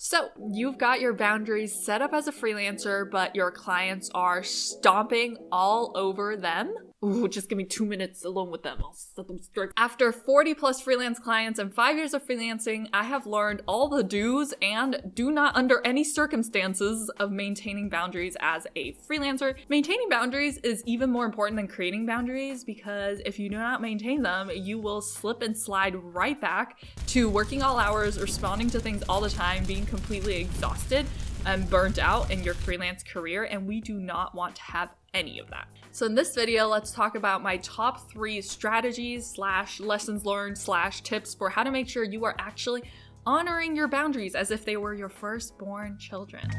So you've got your boundaries set up as a freelancer, but your clients are stomping all over them. Ooh, just give me 2 minutes alone with them. I'll set them straight. After 40 plus freelance clients and 5 years of freelancing, I have learned all the do's and do not under any circumstances of maintaining boundaries as a freelancer. Maintaining boundaries is even more important than creating boundaries, because if you do not maintain them, you will slip and slide right back to working all hours, responding to things all the time, being completely exhausted and burnt out in your freelance career, and we do not want to have any of that. So in this video, let's talk about my top 3 strategies / lessons learned / tips for how to make sure you are actually honoring your boundaries as if they were your firstborn children.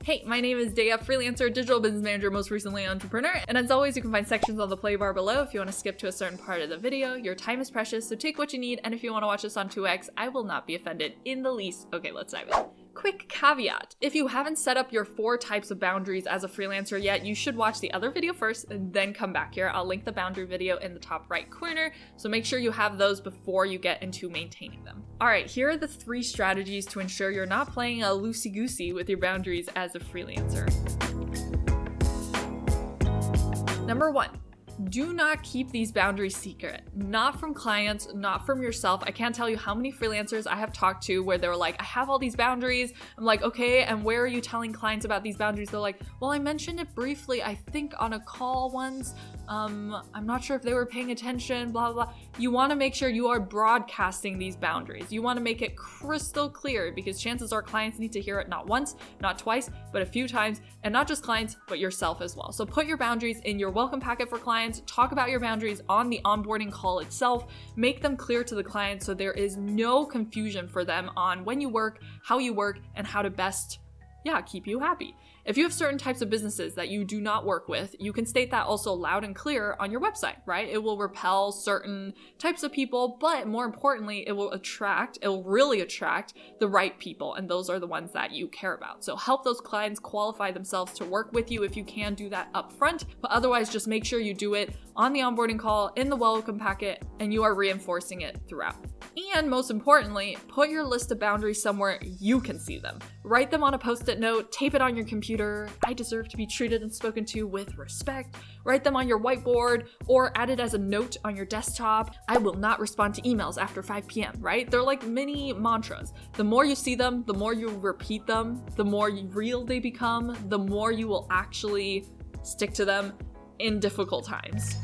Hey, my name is Dea, freelancer, digital business manager, most recently entrepreneur, and as always, you can find sections on the play bar below if you want to skip to a certain part of the video. Your time is precious, so take what you need, and if you want to watch this on 2x, I will not be offended in the least. Okay, let's dive in. Quick caveat. If you haven't set up your 4 types of boundaries as a freelancer yet, you should watch the other video first and then come back here. I'll link the boundary video in the top right corner, so make sure you have those before you get into maintaining them. All right, here are the 3 strategies to ensure you're not playing a loosey-goosey with your boundaries as a freelancer. Number 1. Do not keep these boundaries secret. Not from clients, not from yourself. I can't tell you how many freelancers I have talked to where they're like, I have all these boundaries. I'm like, okay, and where are you telling clients about these boundaries? They're like, well, I mentioned it briefly, I think on a call once. I'm not sure if they were paying attention, blah, blah, blah. You want to make sure you are broadcasting these boundaries. You want to make it crystal clear, because chances are clients need to hear it not once, not twice, but a few times, and not just clients, but yourself as well. So put your boundaries in your welcome packet for clients, talk about your boundaries on the onboarding call itself, make them clear to the client so there is no confusion for them on when you work, how you work, and how to best keep you happy. If you have certain types of businesses that you do not work with, you can state that also loud and clear on your website, right? It will repel certain types of people, but more importantly, it will really attract the right people, and those are the ones that you care about. So help those clients qualify themselves to work with you if you can do that up front, but otherwise just make sure you do it on the onboarding call, in the welcome packet, and you are reinforcing it throughout. And most importantly, put your list of boundaries somewhere you can see them. Write them on a post-it note, tape it on your computer. I deserve to be treated and spoken to with respect. Write them on your whiteboard or add it as a note on your desktop. I will not respond to emails after 5 p.m., right? They're like mini mantras. The more you see them, the more you repeat them, the more real they become, the more you will actually stick to them in difficult times.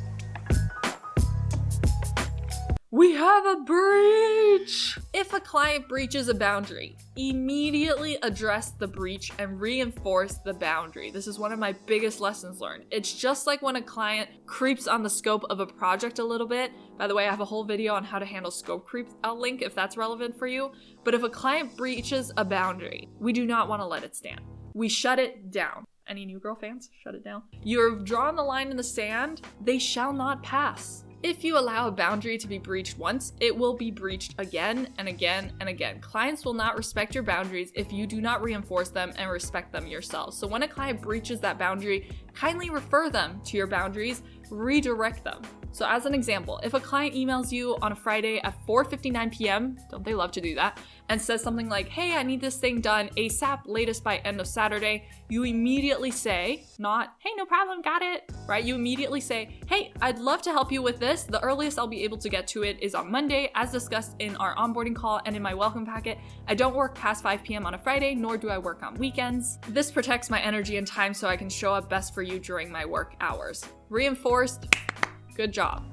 We have a breach! If a client breaches a boundary, immediately address the breach and reinforce the boundary. This is one of my biggest lessons learned. It's just like when a client creeps on the scope of a project a little bit. By the way, I have a whole video on how to handle scope creep. I'll link if that's relevant for you. But if a client breaches a boundary, we do not want to let it stand. We shut it down. Any New Girl fans? Shut it down. You've drawn the line in the sand. They shall not pass. If you allow a boundary to be breached once, it will be breached again and again and again. Clients will not respect your boundaries if you do not reinforce them and respect them yourself. So when a client breaches that boundary, kindly refer them to your boundaries, redirect them. So as an example, if a client emails you on a Friday at 4:59 p.m., don't they love to do that, and says something like, hey, I need this thing done ASAP, latest by end of Saturday, you immediately say, not, hey, no problem, got it, right? You immediately say, hey, I'd love to help you with this. The earliest I'll be able to get to it is on Monday, as discussed in our onboarding call and in my welcome packet. I don't work past 5 p.m. on a Friday, nor do I work on weekends. This protects my energy and time so I can show up best for you during my work hours. Reinforced. Good job.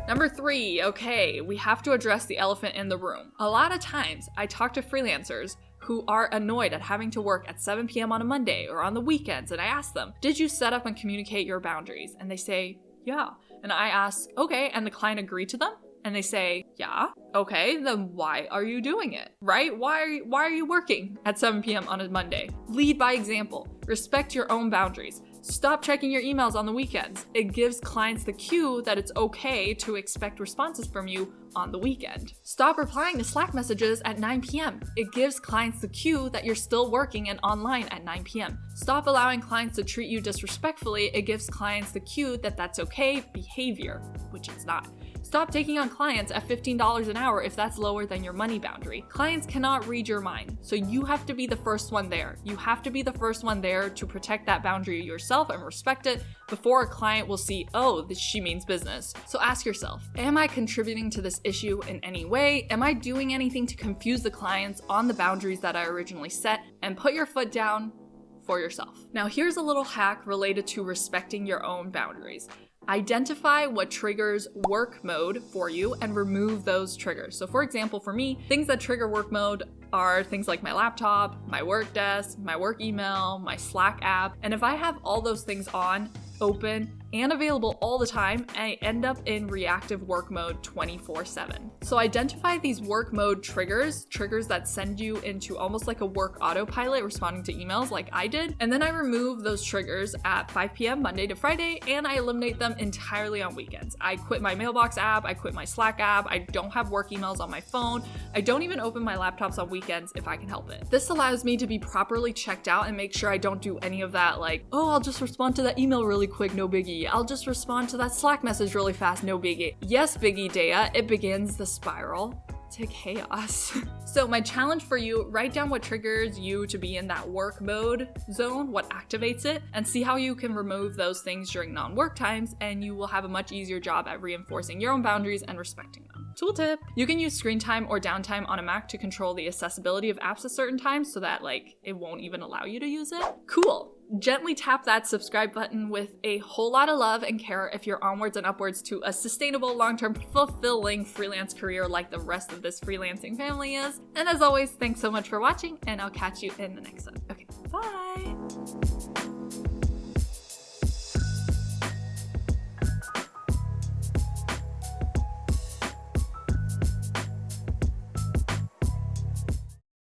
Number 3, okay, we have to address the elephant in the room. A lot of times I talk to freelancers who are annoyed at having to work at 7 p.m. on a Monday or on the weekends, and I ask them, did you set up and communicate your boundaries? And they say, yeah. And I ask, okay, and the client agreed to them? And they say, yeah. Okay, then why are you doing it, right? Why are you working at 7 p.m. on a Monday? Lead by example. Respect your own boundaries. Stop checking your emails on the weekends. It gives clients the cue that it's okay to expect responses from you on the weekend. Stop replying to Slack messages at 9 p.m. It gives clients the cue that you're still working and online at 9 p.m. Stop allowing clients to treat you disrespectfully. It gives clients the cue that that's okay behavior, which it's not. Stop taking on clients at $15 an hour if that's lower than your money boundary. Clients cannot read your mind, so you have to be the first one there. You have to be the first one there to protect that boundary yourself and respect it before a client will see, oh, she means business. So ask yourself, am I contributing to this issue in any way? Am I doing anything to confuse the clients on the boundaries that I originally set? And put your foot down for yourself. Now, here's a little hack related to respecting your own boundaries. Identify what triggers work mode for you and remove those triggers. So for example, for me, things that trigger work mode are things like my laptop, my work desk, my work email, my Slack app. And if I have all those things on, open, and available all the time, I end up in reactive work mode 24/7. So identify these work mode triggers that send you into almost like a work autopilot responding to emails like I did. And then I remove those triggers at 5 p.m. Monday to Friday, and I eliminate them entirely on weekends. I quit my mailbox app, I quit my Slack app, I don't have work emails on my phone, I don't even open my laptops on weekends if I can help it. This allows me to be properly checked out and make sure I don't do any of that like, oh, I'll just respond to that email really quick, no biggie. I'll just respond to that Slack message really fast, no biggie. Yes, biggie Dea, it begins the spiral to chaos. So my challenge for you, write down what triggers you to be in that work mode zone, what activates it, and see how you can remove those things during non-work times, and you will have a much easier job at reinforcing your own boundaries and respecting them. Tool tip, you can use screen time or downtime on a Mac to control the accessibility of apps at certain times so that it won't even allow you to use it. Cool. Gently tap that subscribe button with a whole lot of love and care if you're onwards and upwards to a sustainable, long-term, fulfilling freelance career like the rest of this freelancing family is. And as always, thanks so much for watching, and I'll catch you in the next one. Okay, bye!